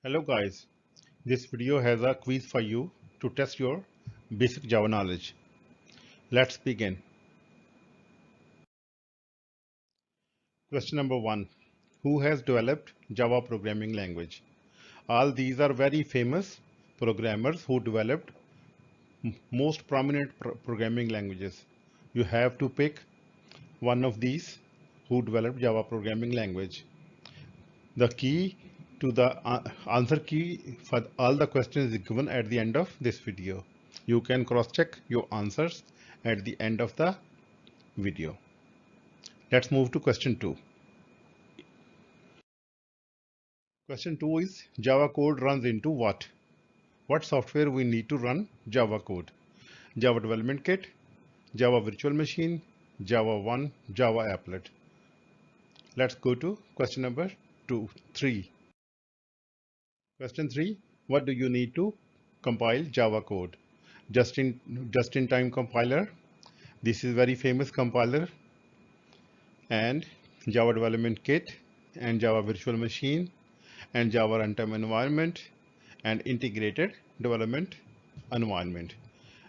Hello guys, this video has a quiz for you to test your basic Java knowledge. Let's begin. Question number 1. Who has developed Java programming language? All these are very famous programmers who developed most prominent programming languages. You have to pick one of these who developed Java programming language. The key to the answer key for all the questions is given at the end of this video. You can cross-check your answers at the end of the video. Let's move to question 2. Question 2 is Java code runs into what? What software we need to run Java code? Java Development Kit, Java Virtual Machine, Java 1, Java Applet. Let's go to question number 3. Question 3. What do you need to compile Java code? Just-in-time compiler. This is very famous compiler, and Java Development Kit and Java Virtual Machine and Java Runtime Environment and Integrated Development Environment.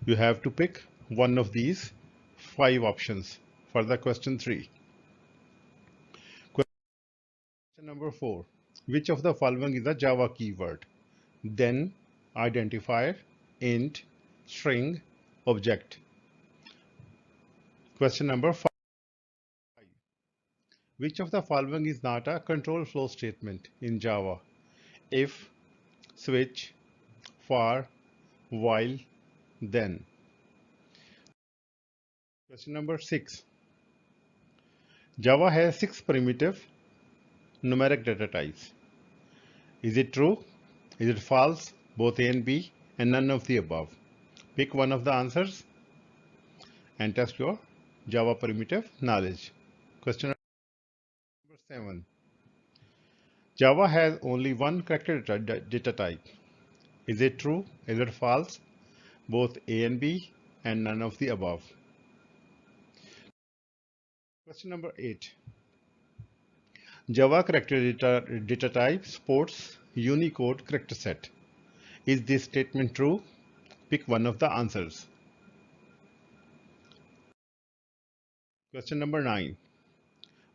You have to pick one of these 5 options for the question 3. Question number 4. Which of the following is a Java keyword? Then, identifier, int, string, object. Question number 5. Which of the following is not a control flow statement in Java? If, switch, for, while, then. Question number 6. Java has 6 primitive numeric data types. Is it true? Is it false? Both A and B, and none of the above. Pick one of the answers and test your Java primitive knowledge. Question number 7. Java has only one character data type. Is it true? Is it false? Both A and B, and none of the above. Question number 8. Java character data type supports Unicode character set. Is this statement true? Pick one of the answers. Question number 9.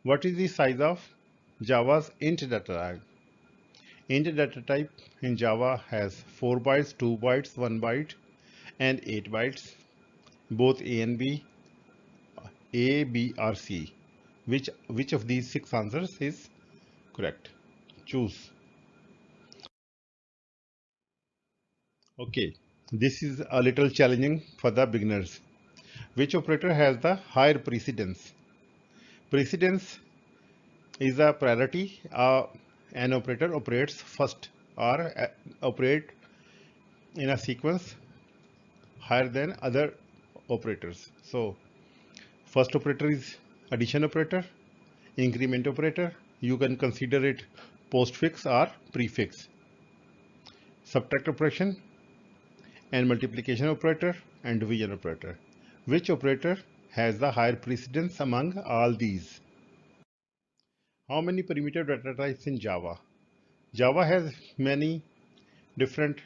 What is the size of Java's int data type? Int data type in Java has 4 bytes, 2 bytes, 1 byte, and 8 bytes. Both A and B, A, B, or C. Which of these 6 answers is correct? Choose. Okay, this is a little challenging for the beginners. Which operator has the higher precedence? Precedence is a priority. An operator operates first or operate in a sequence higher than other operators. So first operator is addition operator, increment operator. You can consider it postfix or prefix. Subtract operation and multiplication operator and division operator. Which operator has the higher precedence among all these? How many primitive data types in Java? Java has many different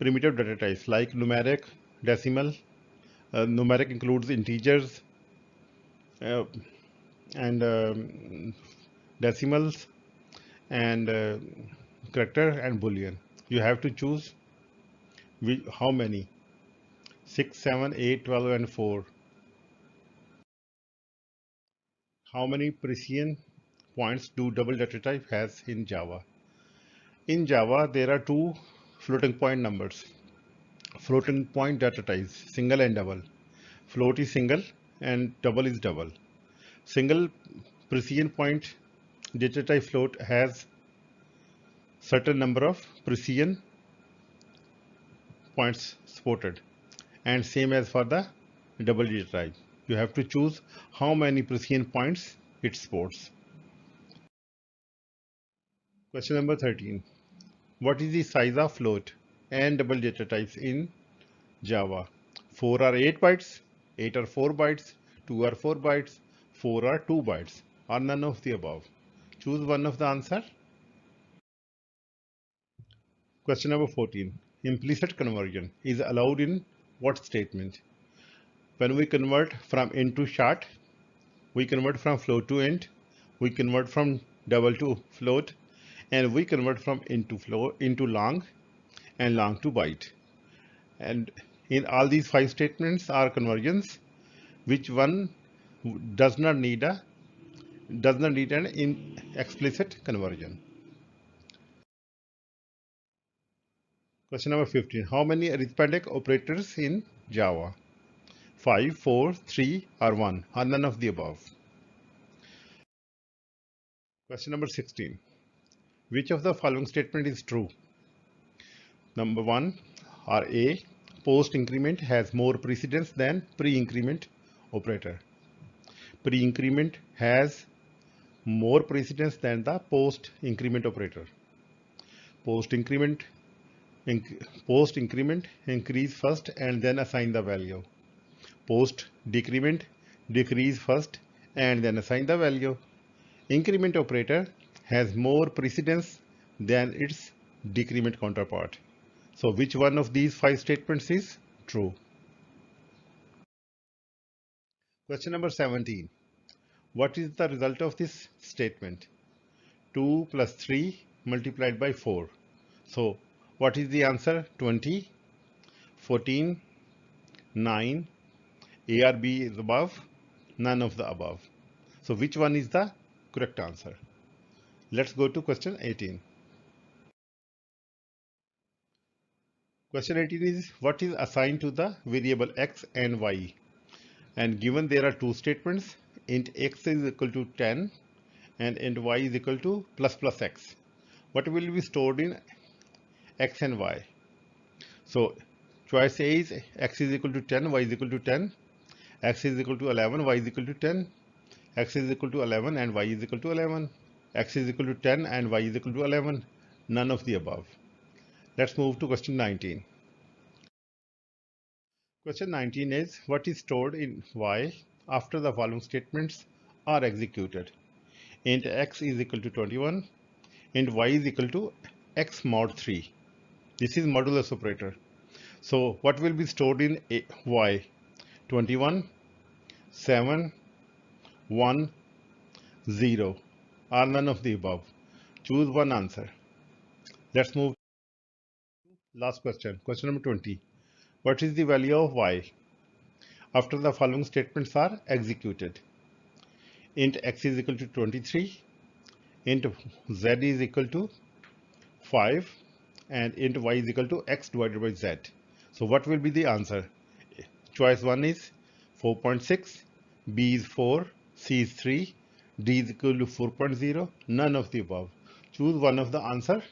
primitive data types like numeric, decimal. Numeric includes integers uh, and decimals and character and boolean. You have to choose how many? 6, 7, 8, 12, and 4. How many precision points do double data type has in Java? In Java, there are two floating point numbers. Floating point data types, single and double. Float is single and double is double. Single precision point data type float has certain number of precision points supported, and same as for the double data type. You have to choose how many precision points it supports. Question number 13. What is the size of float and double data types in Java? 4 are 8 bytes, 8 are 4 bytes, 2 are 4 bytes, 4 are 2 bytes, or none of the above. Choose one of the answer. Question number 14. Implicit conversion is allowed in what statement? When we convert from int to short, we convert from float to int, we convert from double to float, and we convert from int to float into long and long to byte. And in all these five statements are conversions. Which one does not need an explicit conversion? Question number 15. How many arithmetic operators in Java? 5, 4, 3, or 1, or none of the above? Question number 16. Which of the following statement is true? Number 1 or A, post increment has more precedence than pre-increment operator. Pre-increment has more precedence than the post increment operator. Post increment increase first and then assign the value. Post decrement decrease first and then assign the value. Increment operator has more precedence than its decrement counterpart. So which one of these five statements is true? Question number 17. What is the result of this statement? 2 plus 3 multiplied by 4. So what is the answer? 20, 14, 9, A or B is above, none of the above. So which one is the correct answer? Let's go to question 18. Question 18 is what is assigned to the variable x and y? And given there are two statements, int x is equal to 10 and int y is equal to plus plus x. What will be stored in x and y? So choice A is x is equal to 10, y is equal to 10, x is equal to 11, y is equal to 10, x is equal to 11 and y is equal to 11, x is equal to 10 and y is equal to 11, none of the above. Let's move to question 19. Question 19 is what is stored in y after the following statements are executed? Int x is equal to 21, int y is equal to x mod 3. This is modulus operator. So what will be stored in y? 21, 7, 1, 0, or none of the above. Choose one answer. Let's move to last question. Question number 20. What is the value of y after the following statements are executed? Int x is equal to 23, int z is equal to 5, and int y is equal to x divided by z. So what will be the answer? Choice 1 is 4.6, B is 4, C is 3, D is equal to 4.0, none of the above. Choose one of the answer,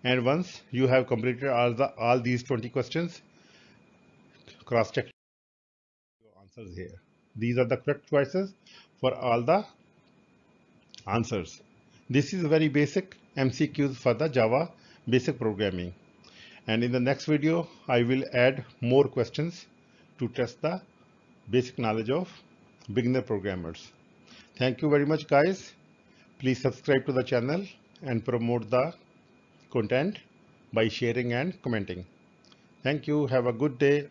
and once you have completed all these 20 questions, cross-check your answers here. These are the correct choices for all the answers. This is very basic MCQs for the Java basic programming. And in the next video, I will add more questions to test the basic knowledge of beginner programmers. Thank you very much, guys. Please subscribe to the channel and promote the content by sharing and commenting. Thank you. Have a good day.